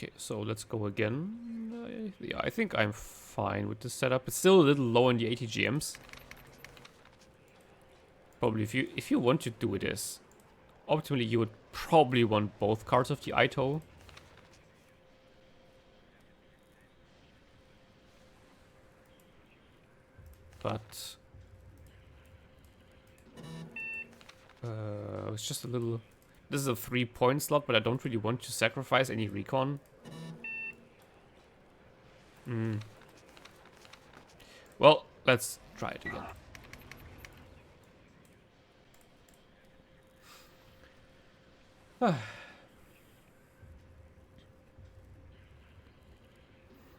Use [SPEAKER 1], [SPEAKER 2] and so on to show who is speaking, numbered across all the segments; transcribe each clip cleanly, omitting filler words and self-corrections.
[SPEAKER 1] Okay, so let's go again. Yeah, I think I'm fine with this setup. It's still a little low on the ATGMs. Probably if you want to do this, optimally you would probably want both cards of the Eiche. But it's just a little. This is a 3-point slot, but I don't really want to sacrifice any recon. Well, let's try it again.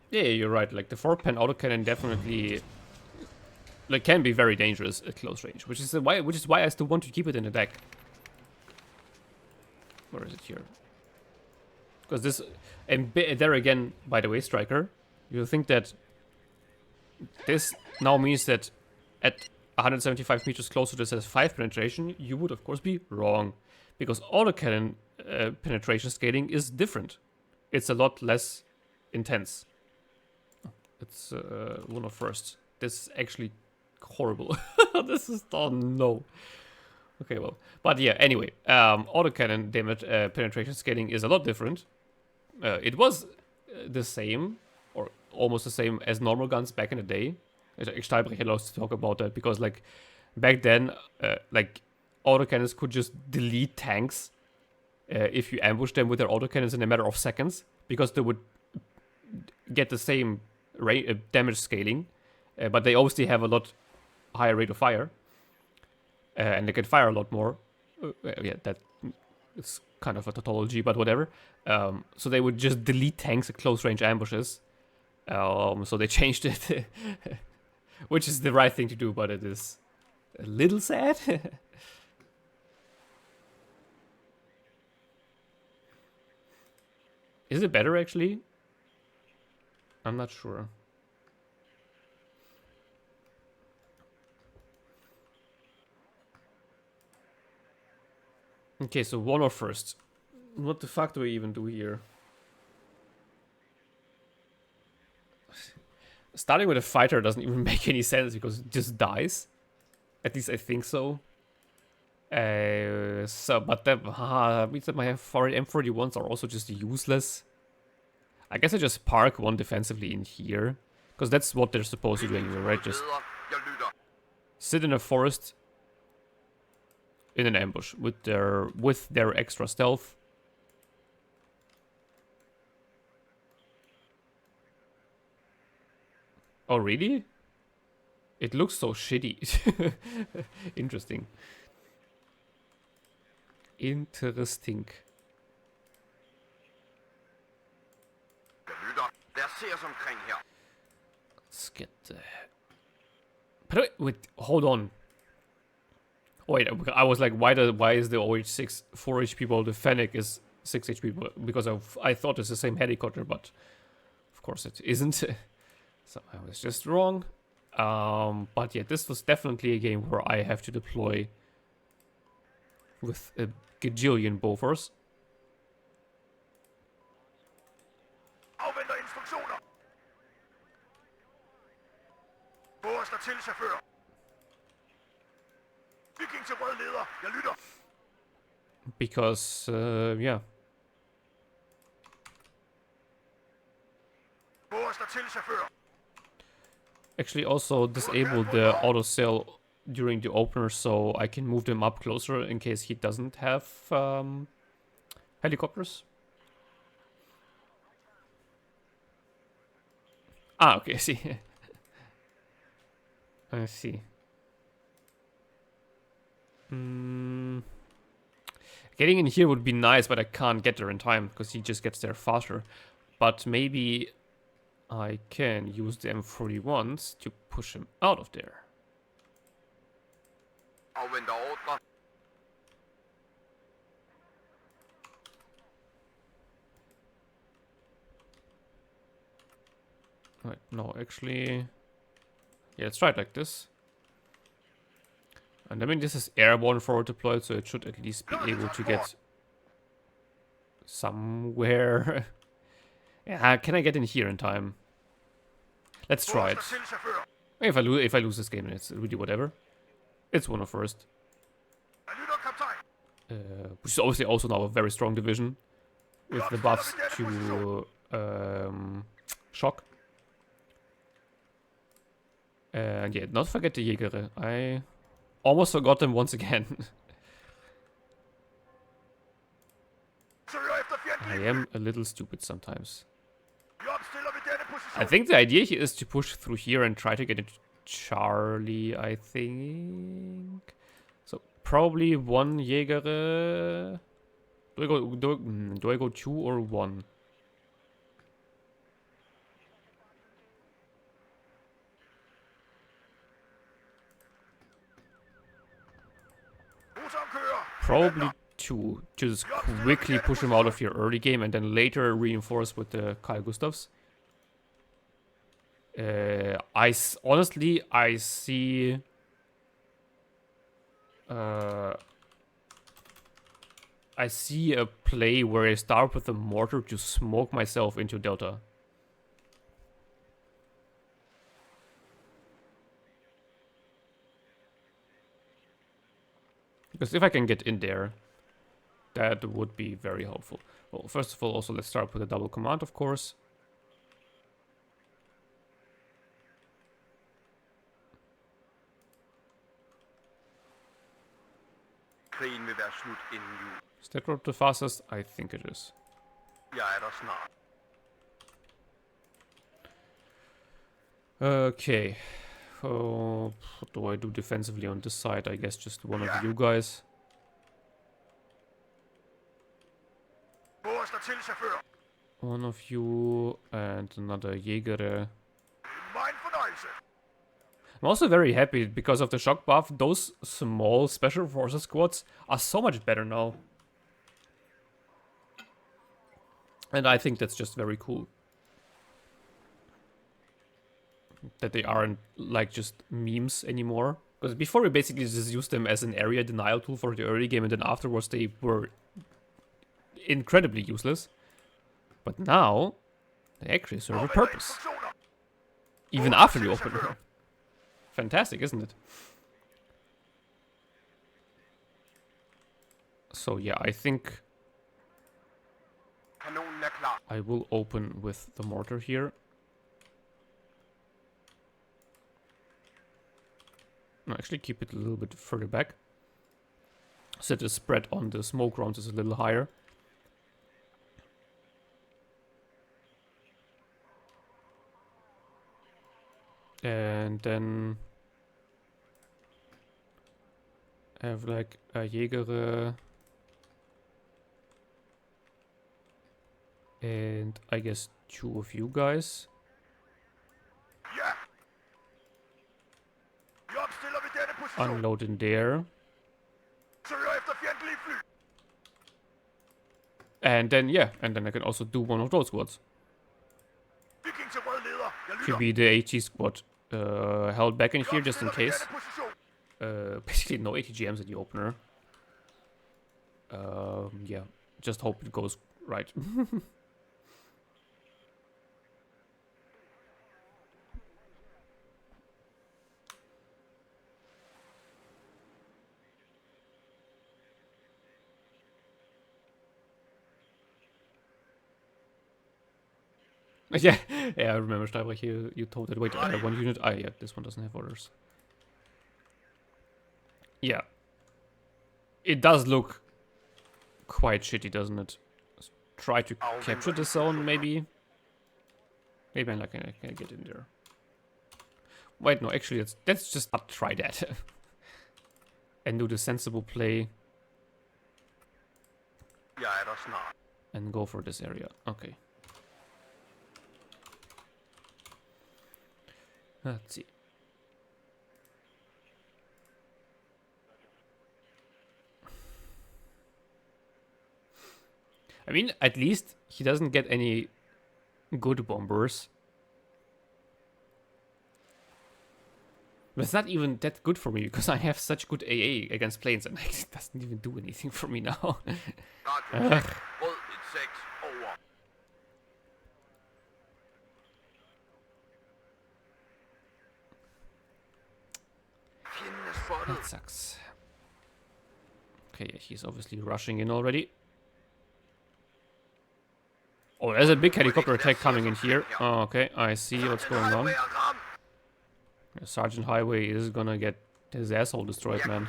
[SPEAKER 1] Yeah, you're right. Like the 4-pen autocannon definitely like can be very dangerous at close range, which is why I still want to keep it in the deck. Where is it here? Because this, and there again, by the way, Striker, you think that this now means that at 175 meters closer this has 5 penetration, you would of course be wrong. Because autocannon penetration scaling is different. It's a lot less intense. It's one of first. This is actually horrible. This is, oh no. Okay, well, but yeah, anyway, autocannon damage penetration scaling is a lot different. It was the same, or almost the same as normal guns back in the day. Steinbrecher loves to talk about that because, like, back then, like, autocannons could just delete tanks if you ambush them with their autocannons in a matter of seconds, because they would get the same damage scaling, but they obviously have a lot higher rate of fire, and they can fire a lot more. Yeah, that is kind of a tautology, but whatever. So they would just delete tanks at close range ambushes. So they changed it, which is the right thing to do, but it is a little sad. Is it better actually? I'm not sure. Okay, so WARNO first. What the fuck do we even do here? Starting with a fighter doesn't even make any sense because it just dies. At least I think so. But that means that my M41s are also just useless. I guess I just park one defensively in here, because that's what they're supposed to do anyway, right? Just sit in a forest in an ambush with their extra stealth. Oh, really? It looks so shitty. Interesting. Interesting. Let's get wait, hold on. Wait, I was like, why is the OH6 4 HP while the Fennec is 6 HP? Because I thought it's the same helicopter, but of course it isn't. So I was just wrong. But yeah, this was definitely a game where I have to deploy with a gajillion Bofors. Because, yeah. Actually also disable the auto sail during the opener so I can move them up closer in case he doesn't have helicopters. Ah, okay, I see. I see. Getting in here would be nice, but I can't get there in time because he just gets there faster. But maybe I can use the M41s to push him out of there. Right, no, actually... Yeah, let's try it like this. And I mean, this is airborne forward deployed, so it should at least be able to get somewhere Yeah, can I get in here in time? Let's try it. If I lose this game, it's really whatever. It's WARNO first. Which is obviously also now a very strong division with the buffs to shock. And yeah, not forget the Jägere. I almost forgot them once again. I am a little stupid sometimes. I think the idea here is to push through here and try to get into Charlie, I think. So probably one Jägere. Do I go 2 or 1? Probably 2. Just quickly push him out of your early game and then later reinforce with the Carl Gustavs. Honestly, I see... I see a play where I start with the mortar to smoke myself into Delta. Because if I can get in there, that would be very helpful. Well, first of all, also let's start with a double command, of course. Is that road the fastest? I think it is. Okay. What do I do defensively on this side? I guess just one of you guys. One of you and another Jäger. I'm also very happy because of the shock buff. Those small special forces squads are so much better now. And I think that's just very cool. That they aren't like just memes anymore. Because before we basically just used them as an area denial tool for the early game, and then afterwards they were incredibly useless. But now they actually serve a purpose. Even after the opener. Fantastic, isn't it? So yeah, I think I will open with the mortar here. No, actually keep it a little bit further back. So the spread on the smoke rounds is a little higher. And then have like a Jäger and I guess 2 of you guys. Unload in there. And then yeah, and then I can also do one of those squads. Could be the AT squad held back in here just in case. Basically no ATGMs in the opener. Yeah, just hope it goes right. Yeah, I remember Steinbrech, you told it. Wait, 1 unit? Ah, yeah, this one doesn't have orders. Yeah. It does look quite shitty, doesn't it? Let's try to capture the zone, maybe? Maybe I can get in there. Wait, no, actually, let's just not try that. And do the sensible play. And go for this area. Okay. Let's see. I mean, at least he doesn't get any good bombers. But it's not even that good for me because I have such good AA against planes and it doesn't even do anything for me now. That sucks. Okay, yeah, he's obviously rushing in already. Oh, there's a big helicopter attack coming in here. Oh, okay, I see what's going on. Sergeant Highway is gonna get his asshole destroyed, man.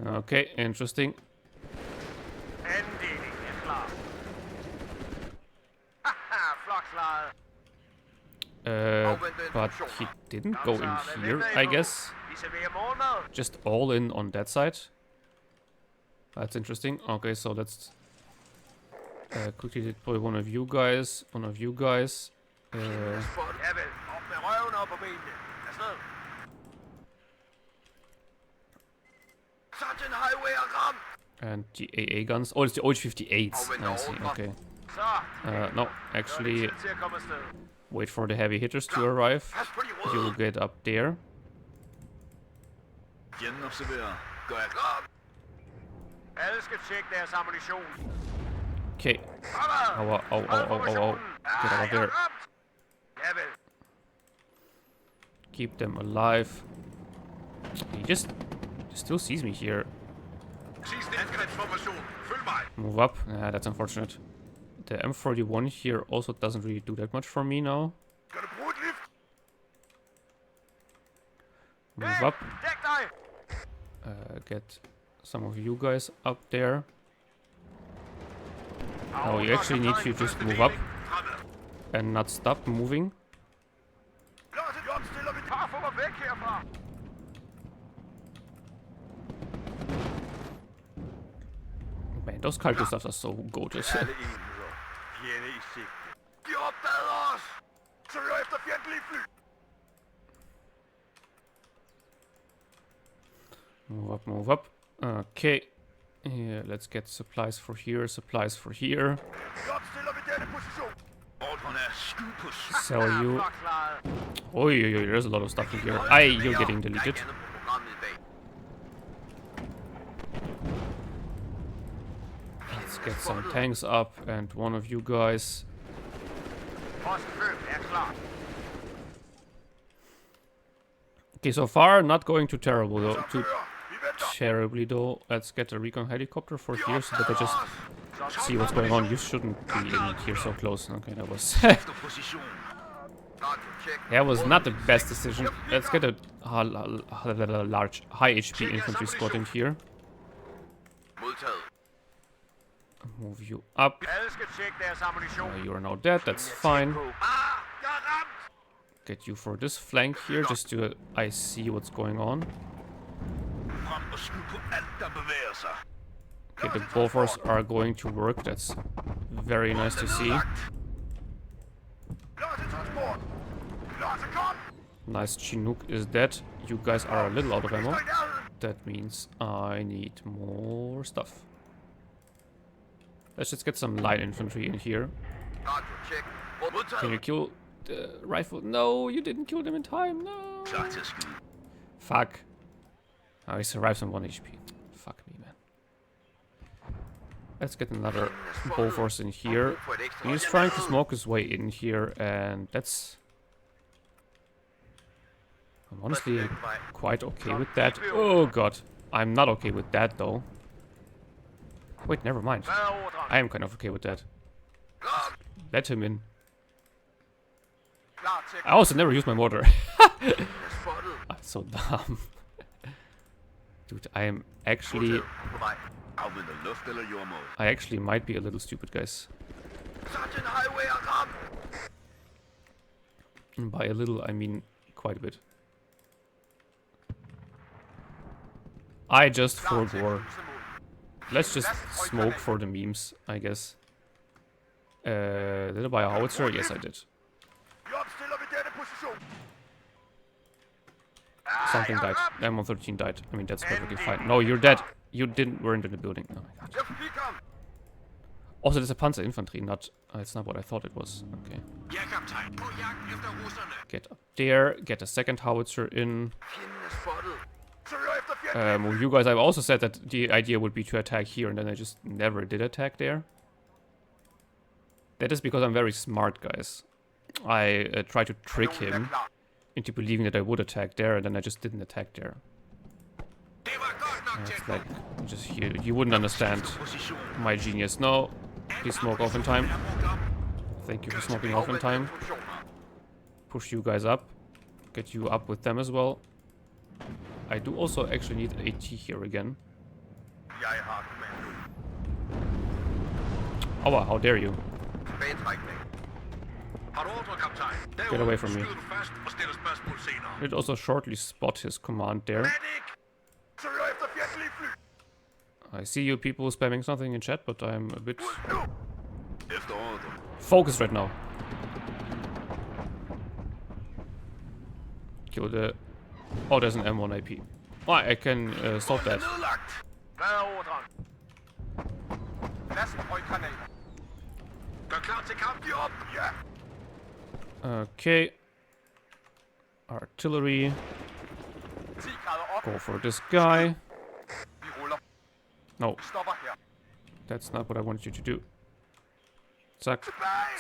[SPEAKER 1] Okay, interesting. But he didn't go in here, I guess. Just all in on that side. That's interesting. Okay, so let's quickly deploy one of you guys. And the AA guns. Oh, it's the OH-58s. I see, okay. No, actually, wait for the heavy hitters to arrive. You'll get up there. Okay. Oh. Get out of there. Keep them alive. He still sees me here. Move up. Yeah, that's unfortunate. The M41 here also doesn't really do that much for me now. Move up. Get some of you guys up there. No, you actually need to just move up and not stop moving. Man, those cargo stuffs are so gorgeous. Move up. Okay. Yeah, let's get supplies for here, Sell you. Oh, there's a lot of stuff in here. You're getting deleted. Let's get some tanks up and one of you guys. Okay, so far not going too terrible though. Terribly though. Let's get a recon helicopter for here so that I just see what's going on. You shouldn't be in here so close. Okay, that was that was not the best decision. Let's get a large high HP infantry squad in here. Move you up. You are now dead. That's fine. Get you for this flank here, just to I see what's going on. Okay, the Bofors are going to work. That's very nice to see. Nice, Chinook is dead. You guys are a little out of ammo. That means I need more stuff. Let's just get some light infantry in here. Can you kill the rifle? No, you didn't kill them in time. No. Fuck. Oh, he survives on 1 HP. Fuck me, man. Let's get another Bofors in here. He's trying to smoke his way in here, and that's... I'm honestly quite okay with that. Oh god. I'm not okay with that, though. Wait, never mind. I am kind of okay with that. Let him in. I also never used my mortar. I'm so dumb. Dude, I am actually... I actually might be a little stupid, guys. And by a little, I mean quite a bit. I just forgot. Let's just smoke for the memes, I guess. Did I buy a howitzer? Yes, I did. Something died. M113 died. I mean, that's perfectly fine. No, you're dead. You weren't in the building. Oh my god. Also, there's a Panzer Infantry, not... it's not what I thought it was. Okay. Get up there. Get a second howitzer in. You guys, I've also said that the idea would be to attack here, and then I just never did attack there. That is because I'm very smart, guys. I tried to trick him into believing that I would attack there, and then I just didn't attack there. And it's like, just you wouldn't understand my genius. No, please smoke off in time. Thank you for smoking off in time. Push you guys up. Get you up with them as well. I do also actually need AT here again. Oh, how dare you. Get away from me. Did also shortly spot his command there. I see you people spamming something in chat, but I'm a bit focused right now. Kill the... Oh, there's an M1 IP. Oh, I can stop that. Okay. Artillery. Go for this guy. No. That's not what I wanted you to do. Zack,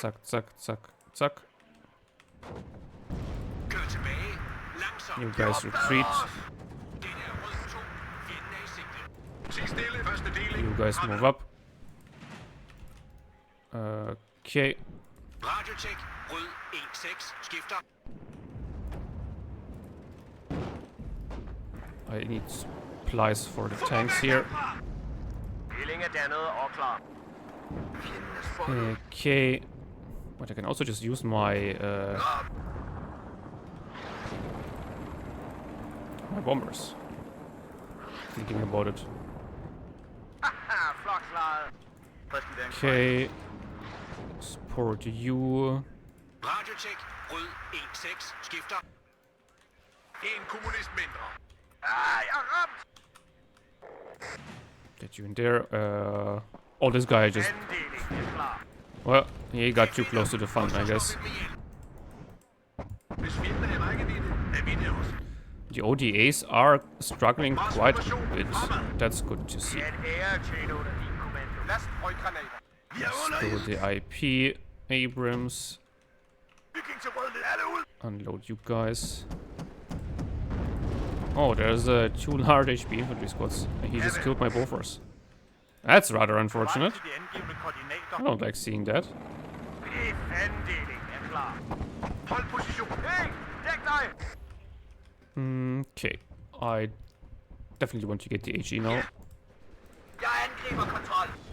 [SPEAKER 1] zack, zack, zack, zack. You guys retreat. You guys move up. Okay. I need supplies for the tanks here. Okay. But I can also just use my my bombers. Thinking about it. Okay. Support you. Get you in there. Oh, this guy just... Well, he got too close to the fun, I guess. The ODAs are struggling quite a bit. That's good to see. Let's go with the IP. Abrams. Unload you guys. Oh, there's 2 large HP infantry squads. He just killed my Bofors. That's rather unfortunate. I don't like seeing that. Okay. I definitely want to get the HE now.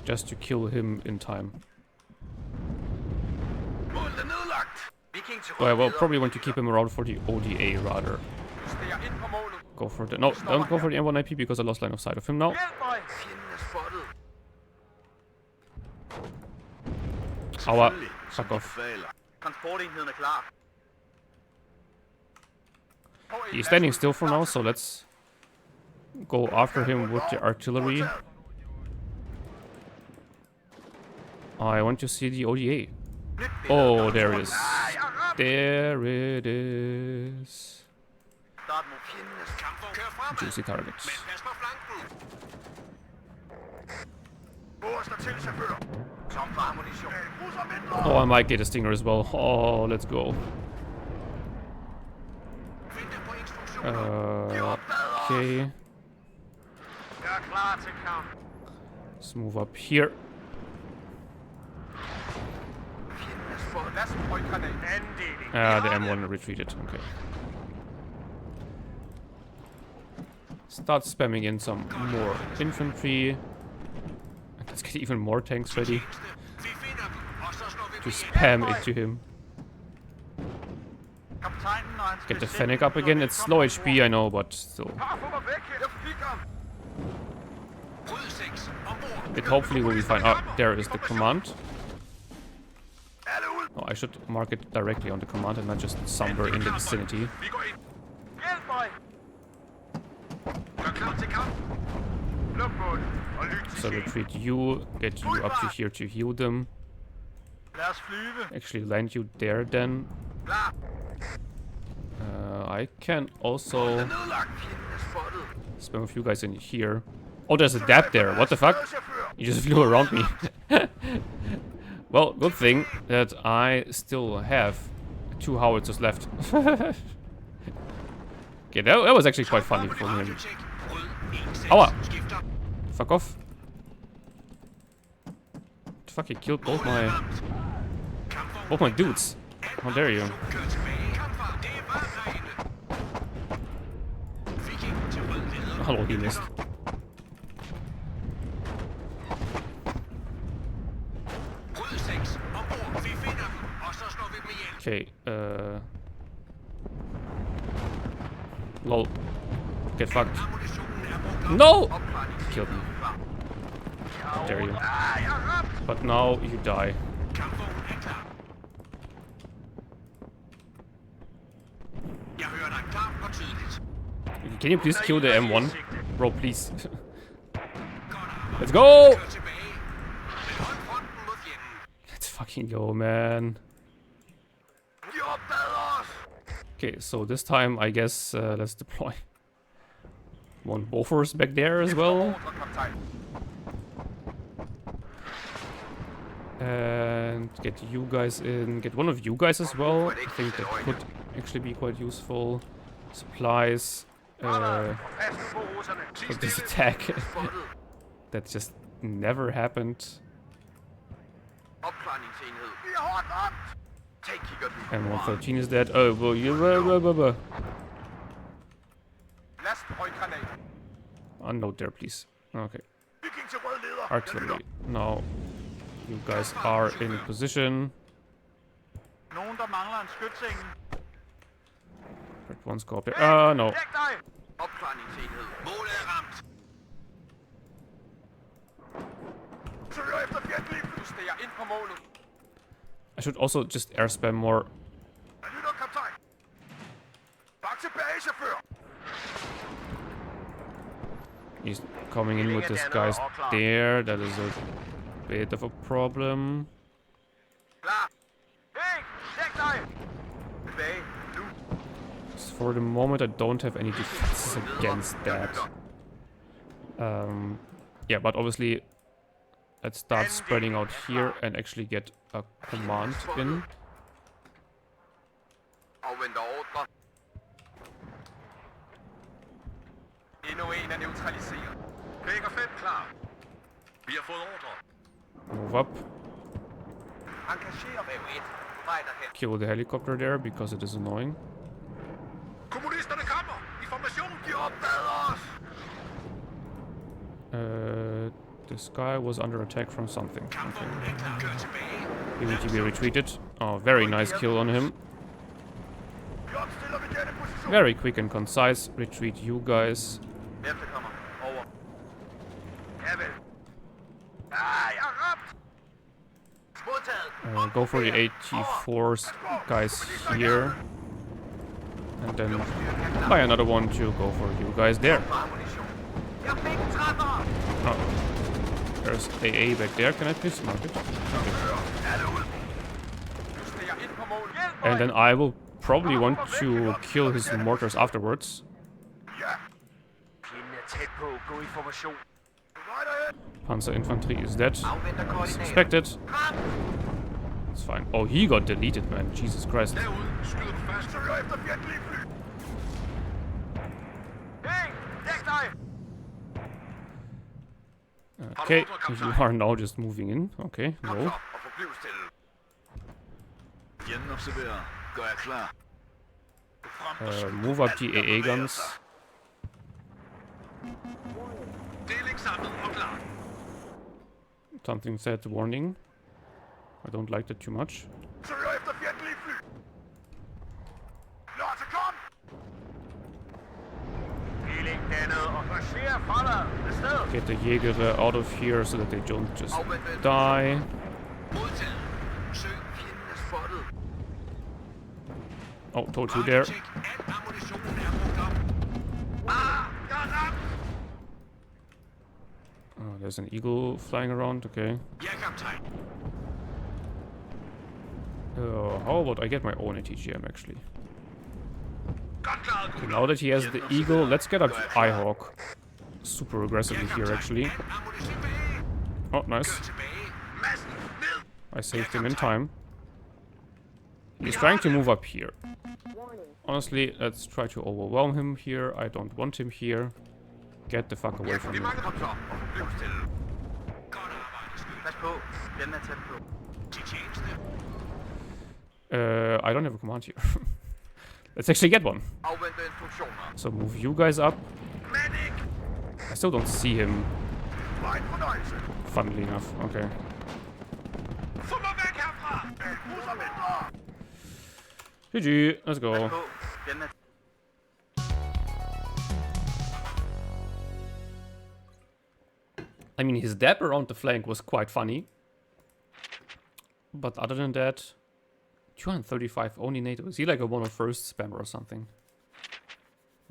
[SPEAKER 1] Just to kill him in time. Well, I will probably want to keep him around for the ODA rather. Go for the... No, don't go for the M1 IP because I lost line of sight of him now. Aua. Fuck off. He's standing still for now, so let's go after him with the artillery. I want to see the ODA. Oh, there it is. There it is. Juicy targets. Oh, I might get a stinger as well. Oh, let's go. Okay. Let's move up here. The M1 retreated. Okay. Start spamming in some more infantry. Let's get even more tanks ready to spam into him. Get the Fennec up again. It's low HP, I know, but still. It hopefully will be fine. Oh, there is the command. Oh, I should mark it directly on the command and not just somewhere in the vicinity. So retreat you, get you up to here to heal them. Actually land you there then. I can also spam a few guys in here. Oh, there's a dab there. What the fuck? You just flew around me. Well, good thing that I still have 2 howitzers left. Okay, that was actually quite funny from him. Aua! Fuck off. Fuck, he killed both my dudes. How dare you? Hello, he missed. Okay, lol. Get fucked. No! Killed me. How dare you. But now you die. Can you please kill the M1? Bro, please. Let's go! Let's fucking go, man. Okay, so this time I guess let's deploy one Bofors back there as well. And get you guys in. Get one of you guys as well. I think that could actually be quite useful. Supplies. For this attack. That just never happened. And 113 is dead. Oh, well, you. Unload there, please. Okay. Artillery. Now, you guys are in position. Red one's go up there. No. I should also just air spam more. He's coming in with this guys there. That is a bit of a problem. For the moment, I don't have any defenses against that. Yeah, but obviously, let's start spreading out here and actually get a command in. Move up. Kill the helicopter there because it is annoying. This guy was under attack from something. He will be retreated. Oh, very nice kill on him. Very quick and concise. Retreat you guys. Go for the 84s guys here. And then buy another one to go for you guys there. Oh. There's AA back there. Can I please mark it? Okay. And then I will probably want to kill his mortars afterwards. Panzer infantry is dead. As expected. It's fine. Oh, he got deleted, man. Jesus Christ. Okay, you are now just moving in. Okay, no. Move up the AA guns. Something said warning. I don't like that too much. Get the Jäger out of here so that they don't just die. Oh, told you there. Oh, there's an eagle flying around, okay. How about I get my own ATGM actually? Okay, now that he has the eagle, let's get up Eyehawk. Super aggressively here actually. Oh, nice. I saved him in time. He's trying to move up here. Honestly, let's try to overwhelm him here. I don't want him here. Get the fuck away from me. I don't have a command here. Let's actually get one. So move you guys up. I still don't see him. Funnily enough, okay. GG, let's go. I mean, his dab around the flank was quite funny. But other than that, 235 only NATO. Is he like a one of first spammer or something?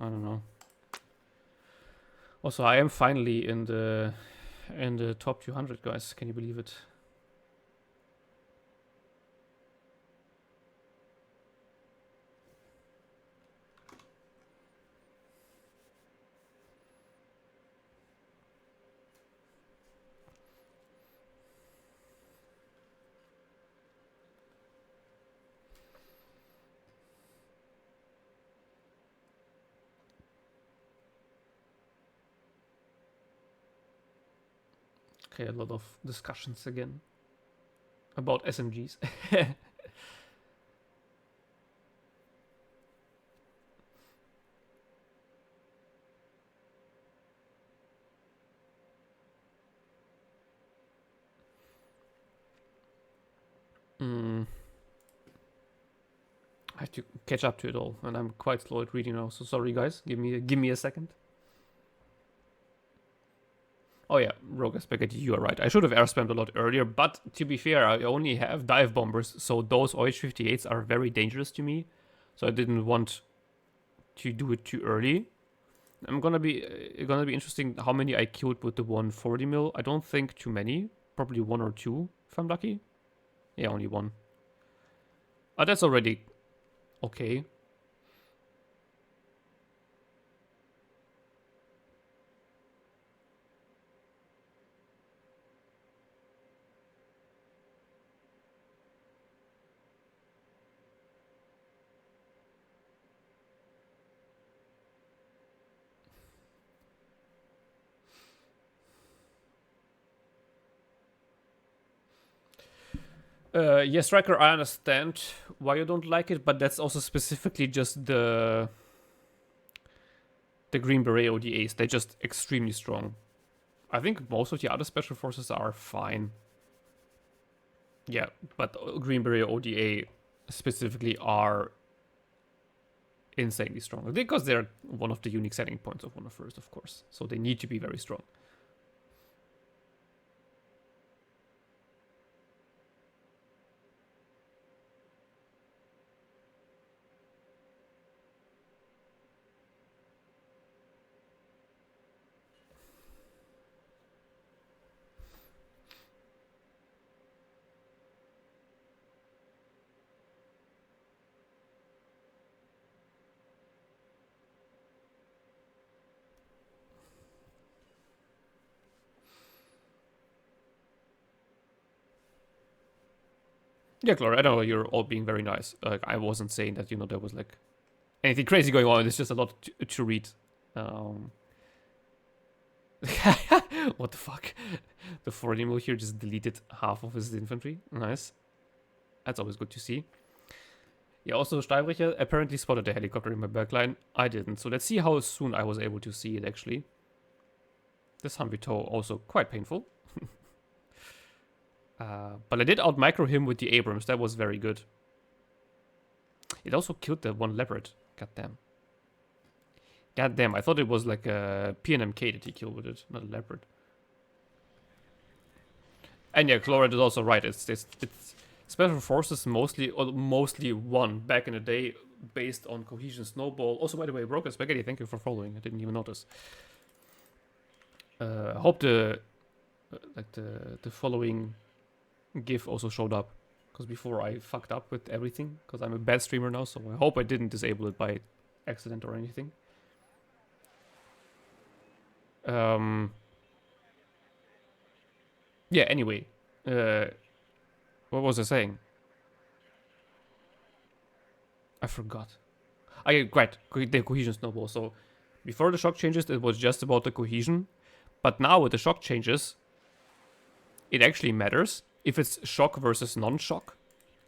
[SPEAKER 1] I don't know. Also, I am finally in the top 200, guys. Can you believe it? Okay, a lot of discussions again about SMGs. I have to catch up to it all, and I'm quite slow at reading now. So sorry, guys. Give me a second. Oh yeah, Rogue Spaghetti, you are right. I should have air spammed a lot earlier, but to be fair, I only have dive bombers, so those OH-58s are very dangerous to me. So I didn't want to do it too early. Gonna be interesting how many I killed with the 140 mil. I don't think too many. Probably one or two, if I'm lucky. Yeah, only one. That's already okay. Yes, Striker, I understand why you don't like it, but that's also specifically just the Green Beret ODAs. They're just extremely strong. I think most of the other special forces are fine. Yeah, but Green Beret ODA specifically are insanely strong. Because they're one of the unique selling points of One of First, of course. So they need to be very strong. Yeah, Clara, I know you're all being very nice. Like, I wasn't saying that, there was like anything crazy going on. It's just a lot to read. What the fuck? The 40 mil here just deleted half of his infantry. Nice. That's always good to see. Yeah, also Steinbrecher apparently spotted the helicopter in my backline. I didn't. So let's see how soon I was able to see it actually. This Humvee also quite painful. But I did out-micro him with the Abrams. That was very good. It also killed the one Leopard. Goddamn. Goddamn, I thought it was like a PNMK that he killed with it, not a Leopard. And yeah, Chloride is also right. It's Special Forces mostly won back in the day based on Cohesion Snowball. Also, by the way, Broken Spaghetti, thank you for following. I didn't even notice. I hope the following GIF also showed up, because before I fucked up with everything, because I'm a bad streamer now, so I hope I didn't disable it by accident or anything. Yeah, anyway, what was I saying? I forgot. Right, the cohesion snowball. So before the shock changes, it was just about the cohesion. But now with the shock changes, it actually matters if it's shock versus non-shock.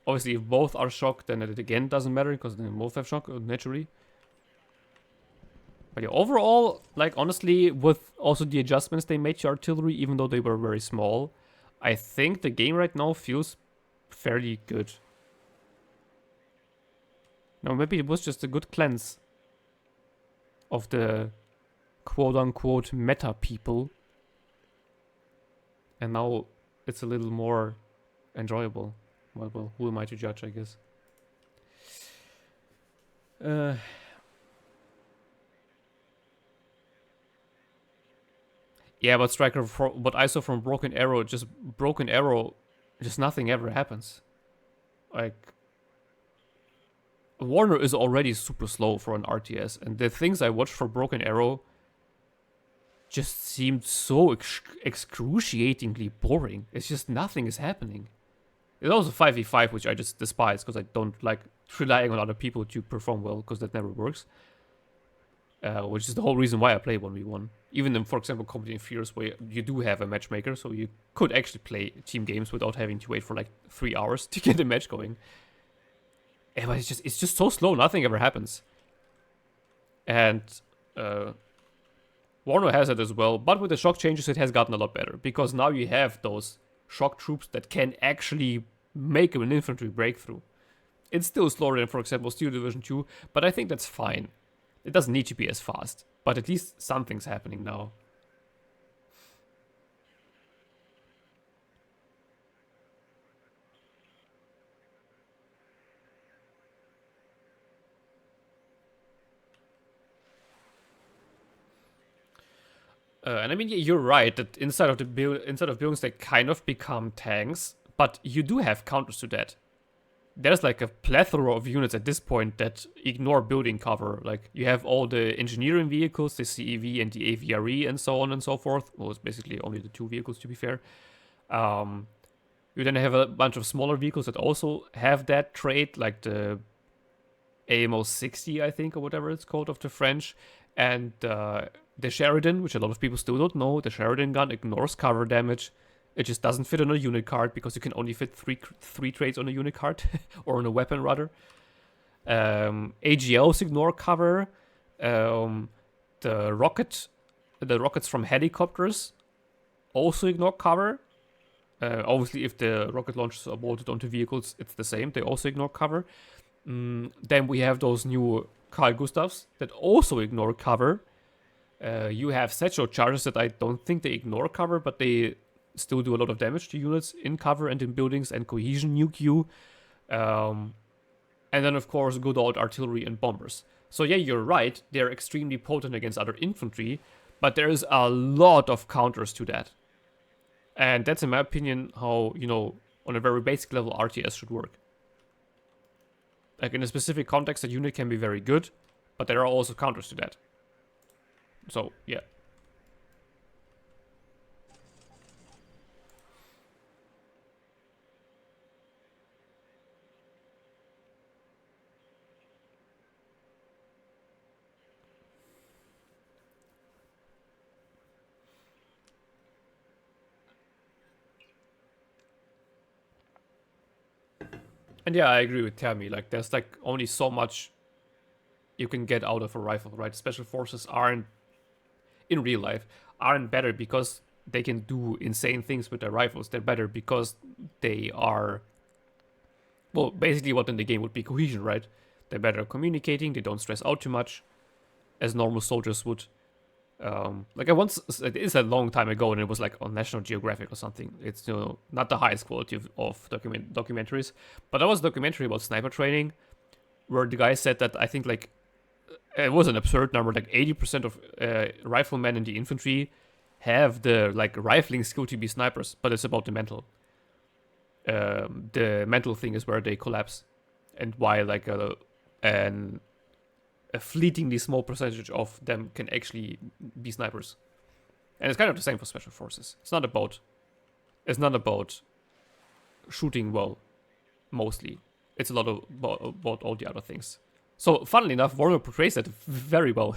[SPEAKER 1] Obviously, if both are shock, then it again doesn't matter because then both have shock naturally. But yeah, overall, like honestly, with also the adjustments they made to artillery, even though they were very small, I think the game right now feels fairly good. No, maybe it was just a good cleanse of the quote-unquote meta people. And now it's a little more enjoyable. Well, who am I to judge, I guess? Yeah, but Striker, what I saw from Broken Arrow, just nothing ever happens. Like, WARNO is already super slow for an RTS, and the things I watched for Broken Arrow just seemed so excruciatingly boring. It's just nothing is happening. It's also 5v5, which I just despise because I don't like relying on other people to perform well, because that never works. Which is the whole reason why I play 1v1. Even in, for example, Comedy and Fears, where you do have a matchmaker, so you could actually play team games without having to wait for like 3 hours to get a match going. Yeah, but it's just so slow, nothing ever happens. And WARNO has it as well, but with the shock changes it has gotten a lot better, because now you have those shock troops that can actually make an infantry breakthrough. It's still slower than, for example, Steel Division 2, but I think that's fine. It doesn't need to be as fast, but at least something's happening now. And I mean, you're right that inside of buildings they kind of become tanks, but you do have counters to that. There's like a plethora of units at this point that ignore building cover. Like, you have all the engineering vehicles, the CEV and the AVRE and so on and so forth. Well, it's basically only the 2 vehicles, to be fair. You then have a bunch of smaller vehicles that also have that trait, like the AMO 60, I think, or whatever it's called, of the French. And the Sheridan, which a lot of people still don't know, the Sheridan gun ignores cover damage. It just doesn't fit on a unit card because you can only fit three traits on a unit card, or on a weapon rather. AGLs ignore cover. The rockets from helicopters also ignore cover. Obviously, if the rocket launchers are bolted onto vehicles, it's the same. They also ignore cover. Then we have those new Carl Gustavs that also ignore cover. You have Satchel charges that I don't think they ignore cover, but they still do a lot of damage to units in cover and in buildings, and cohesion nuke you. And then, of course, good old artillery and bombers. So yeah, you're right, they're extremely potent against other infantry, but there's a lot of counters to that. And that's, in my opinion, how, on a very basic level, RTS should work. Like, in a specific context, a unit can be very good, but there are also counters to that. So, yeah. And yeah, I agree with Tammy. Like, there's like only so much you can get out of a rifle, right? Special forces aren't, in real life, aren't better because they can do insane things with their rifles. They're better because they are, well, basically what in the game would be cohesion, right? They're better at communicating, they don't stress out too much, as normal soldiers would. It is a long time ago, and it was like on National Geographic or something. It's not the highest quality of documentaries, but that was a documentary about sniper training, where the guy said that I think like it was an absurd number, like 80% of riflemen in the infantry have the like rifling skill to be snipers, but it's about the mental. The mental thing is where they collapse, and why like a fleetingly small percentage of them can actually be snipers. And it's kind of the same for special forces. It's not about shooting well, mostly. it's a lot about all the other things. So, funnily enough, WARNO portrays that very well.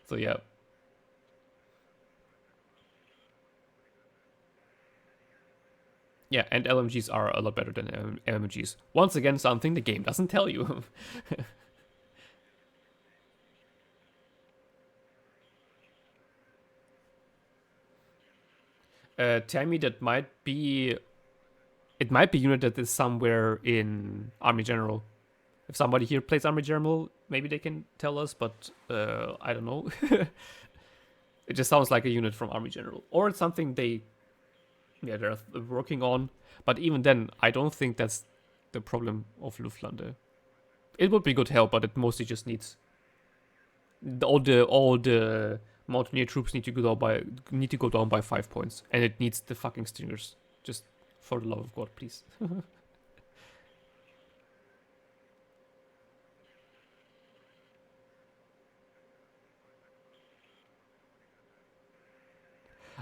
[SPEAKER 1] So, yeah. Yeah, and LMGs are a lot better than MMGs. Once again, something the game doesn't tell you. Tell me that might be... It might be unit that is somewhere in Army General. If somebody here plays Army General, maybe they can tell us, but I don't know. It just sounds like a unit from Army General. Or it's something they're working on. But even then, I don't think that's the problem of Luftlande. It would be good help, but it mostly just needs... All the Mountaineer troops need to go down by 5 points. And it needs the fucking Stingers. Just for the love of God, please.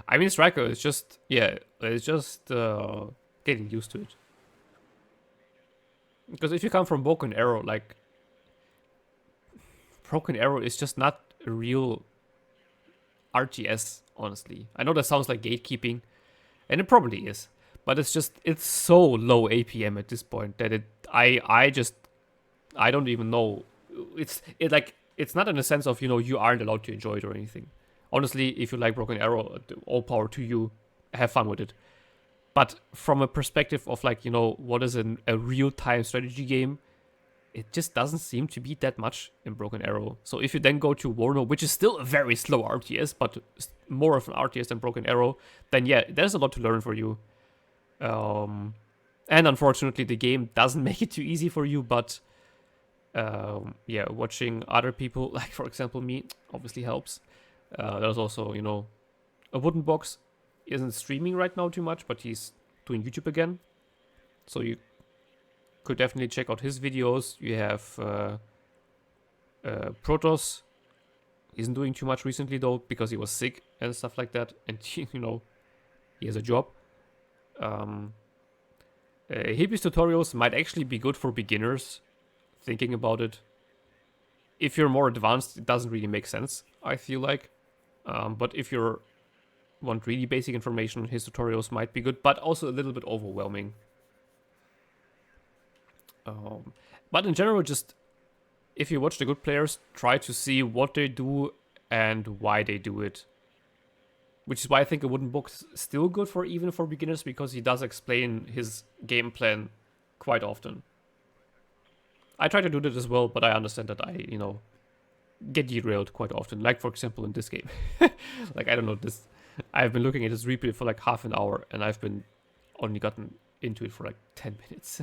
[SPEAKER 1] I mean, Striker is just, it's just getting used to it. Because if you come from Broken Arrow, like, Broken Arrow is just not a real RTS, honestly. I know that sounds like gatekeeping, and it probably is. But it's just, it's so low APM at this point that I don't even know. It's not in the sense of, you aren't allowed to enjoy it or anything. Honestly, if you like Broken Arrow, all power to you. Have fun with it. But from a perspective of, like, what is a real-time strategy game, it just doesn't seem to be that much in Broken Arrow. So if you then go to WARNO, which is still a very slow RTS, but more of an RTS than Broken Arrow, then yeah, there's a lot to learn for you. And unfortunately, the game doesn't make it too easy for you, but yeah, watching other people, like, for example, me, obviously helps. There's also, a Wooden Box isn't streaming right now too much, but he's doing YouTube again. So you could definitely check out his videos. You have Protoss. He isn't doing too much recently, though, because he was sick and stuff like that. And, he has a job. Hippies tutorials might actually be good for beginners, thinking about it. If you're more advanced, it doesn't really make sense, I feel like. But if you want really basic information, his tutorials might be good, but also a little bit overwhelming. But in general, just if you watch the good players, try to see what they do and why they do it. Which is why I think a Wooden Box is still good even for beginners, because he does explain his game plan quite often. I try to do that as well, but I understand that I, get derailed quite often. Like, for example, in this game. Like, I don't know, I've been looking at this replay for like half an hour, and I've been only gotten into it for like 10 minutes.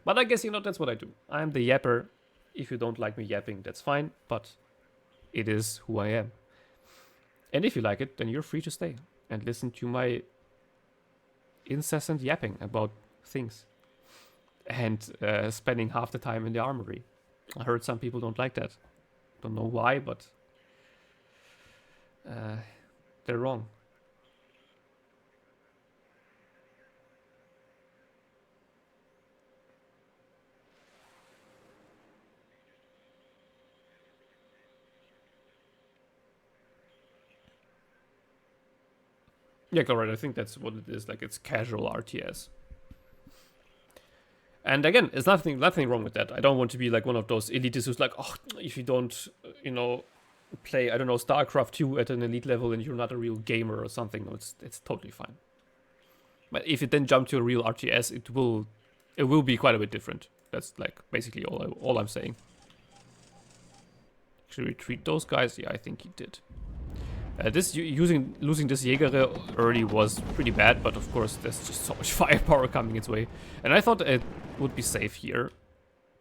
[SPEAKER 1] But I guess, that's what I do. I'm the yapper. If you don't like me yapping, that's fine, but it is who I am. And if you like it, then you're free to stay and listen to my incessant yapping about things. And spending half the time in the armory. I heard some people don't like that. Don't know why, but they're wrong. Yeah, correct. I think that's what it is. Like, it's casual RTS. And again, there's nothing wrong with that. I don't want to be like one of those elitists who's like, oh, if you don't, play, I don't know, StarCraft 2 at an elite level and you're not a real gamer or something. No, it's totally fine. But if you then jump to a real RTS, it will be quite a bit different. That's like basically all I'm saying. Should we retreat those guys? Yeah, I think he did. Losing this Jäger early was pretty bad, but of course there's just so much firepower coming its way. And I thought it would be safe here,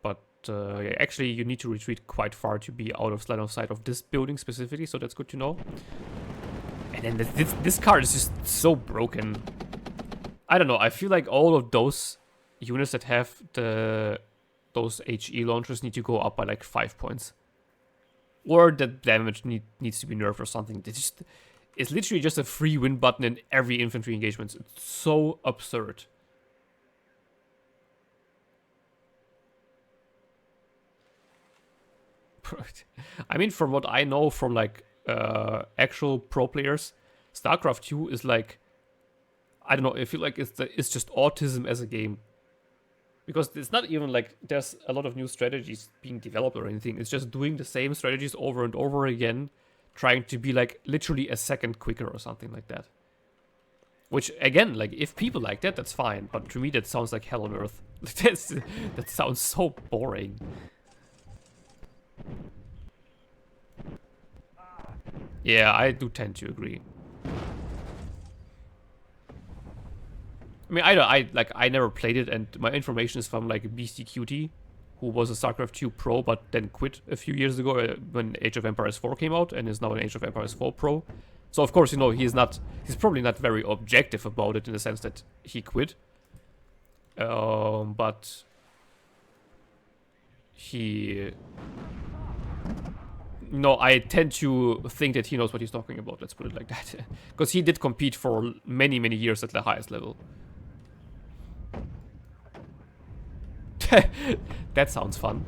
[SPEAKER 1] but yeah, actually you need to retreat quite far to be out of line of sight of this building specifically, so that's good to know. And then this card is just so broken. I don't know, I feel like all of those units that have those HE launchers need to go up by like 5 points. Or the damage needs to be nerfed or something. It's literally just a free win button in every infantry engagement. It's so absurd. I mean, from what I know from like actual pro players, StarCraft 2 is like, I don't know, I feel like it's just autism as a game. Because it's not even like there's a lot of new strategies being developed or anything. It's just doing the same strategies over and over again, trying to be like literally a second quicker or something like that. Which, again, like, if people like that, that's fine. But to me, that sounds like hell on earth. That sounds so boring. Yeah, I do tend to agree. I mean, I never played it, and my information is from, like, Beastie Cutie, who was a StarCraft 2 pro, but then quit a few years ago when Age of Empires 4 came out, and is now an Age of Empires 4 pro. So, of course, you know, he's probably not very objective about it in the sense that he quit. But he... No, I tend to think that he knows what he's talking about, let's put it like that. Because he did compete for many, many years at the highest level. That sounds fun.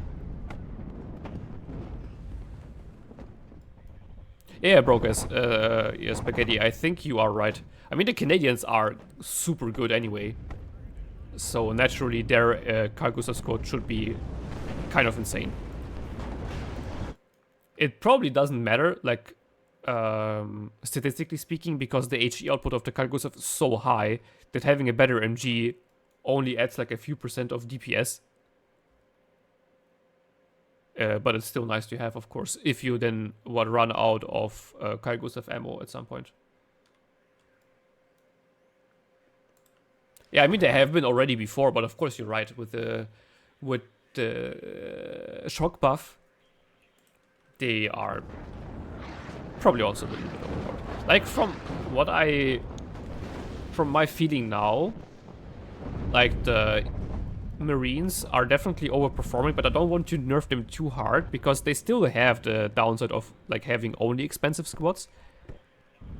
[SPEAKER 1] Yeah, Brokers, yeah, Spaghetti, I think you are right. I mean, the Canadians are super good anyway. So naturally their Cargusa squad should be kind of insane. It probably doesn't matter, like, statistically speaking, because the HE output of the Cargusa is so high that having a better MG only adds like a few % of DPS. But it's still nice to have, of course, if you then would run out of Cargusa ammo at some point. Yeah, I mean, they have been already before, but of course you're right, with the shock buff, they are probably also a little bit overpowered. Like, from my feeling now, like, the Marines are definitely overperforming, but I don't want to nerf them too hard, because they still have the downside of, like, having only expensive squads.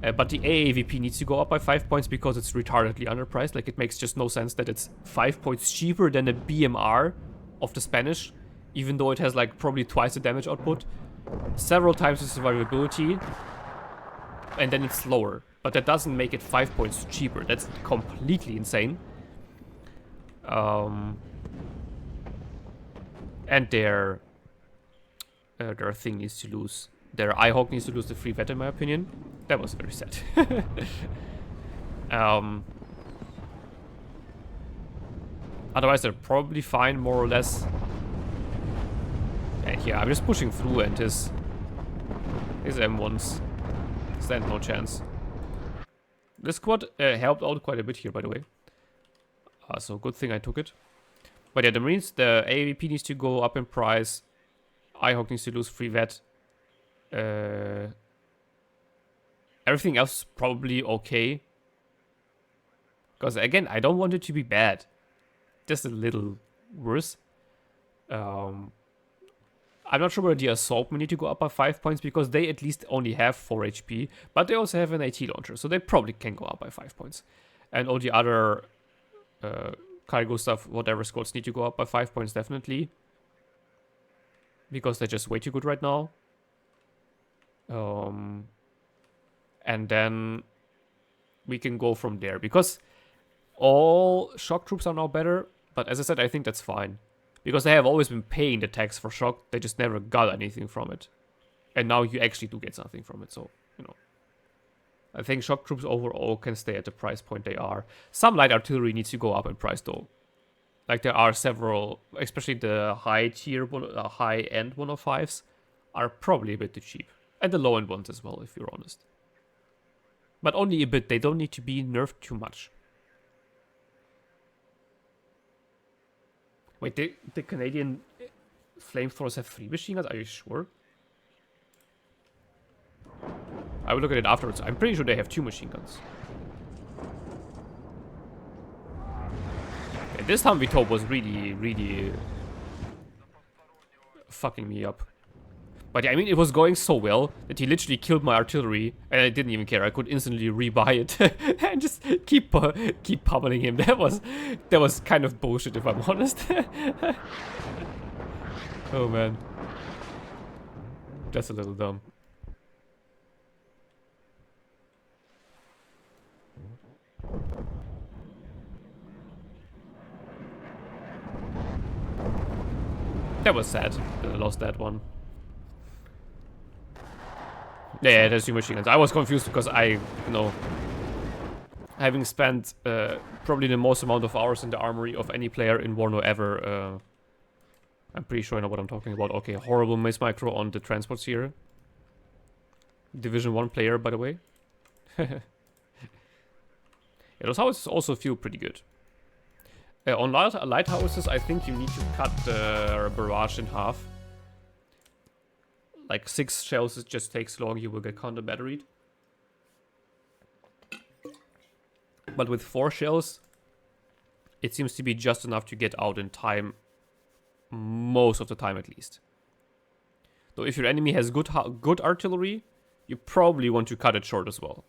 [SPEAKER 1] But the AAVP needs to go up by 5 points because it's retardedly underpriced. Like, it makes just no sense that it's 5 points cheaper than the BMR of the Spanish, even though it has, like, probably twice the damage output, several times the survivability, and then it's slower. But that doesn't make it 5 points cheaper. That's completely insane. And their thing needs to lose. Their Ihawk needs to lose the free vet, in my opinion. That was very sad. Otherwise, they're probably fine, more or less. And yeah, I'm just pushing through, and his M1s stand no chance. This squad helped out quite a bit here, by the way. So good thing I took it. But yeah, the Marines, the AAVP needs to go up in price. Ihawk needs to lose free vet. Everything else is probably okay. Because again, I don't want it to be bad. Just a little worse. I'm not sure whether the Assault may need to go up by 5 points, because they at least only have 4 HP. But they also have an AT launcher, so they probably can go up by 5 points. And all the other cargo stuff, whatever squads, need to go up by 5 points definitely. Because they're just way too good right now. And then we can go from there, because all shock troops are now better. But as I said, I think that's fine, because they have always been paying the tax for shock. They just never got anything from it, and now you actually do get something from it. So, you know, I think shock troops overall can stay at the price point they are. Some light artillery needs to go up in price though. Like, there are several, especially the high tier, high end 105s are probably a bit too cheap. And the low-end ones as well, if you're honest. But only a bit. They don't need to be nerfed too much. Wait, the Canadian flamethrowers have 3 machine guns? Are you sure? I will look at it afterwards. I'm pretty sure they have 2 machine guns. Okay, this Humvee top was really, really fucking me up. But yeah, I mean, it was going so well that he literally killed my artillery, and I didn't even care. I could instantly rebuy it and just keep pummeling him. That was kind of bullshit, if I'm honest. Oh man. That's a little dumb. That was sad that I lost that one. Yeah, there's two machine guns. I was confused because having spent probably the most amount of hours in the armory of any player in WARNO ever, I'm pretty sure I know what I'm talking about. Okay, horrible miss micro on the transports here. Division 1 player, by the way. Yeah, those houses also feel pretty good. On lighthouses, I think you need to cut the barrage in half. Like 6 shells, it just takes long, you will get counter batteried. But with 4 shells, it seems to be just enough to get out in time. Most of the time, at least. Though if your enemy has good artillery, you probably want to cut it short as well.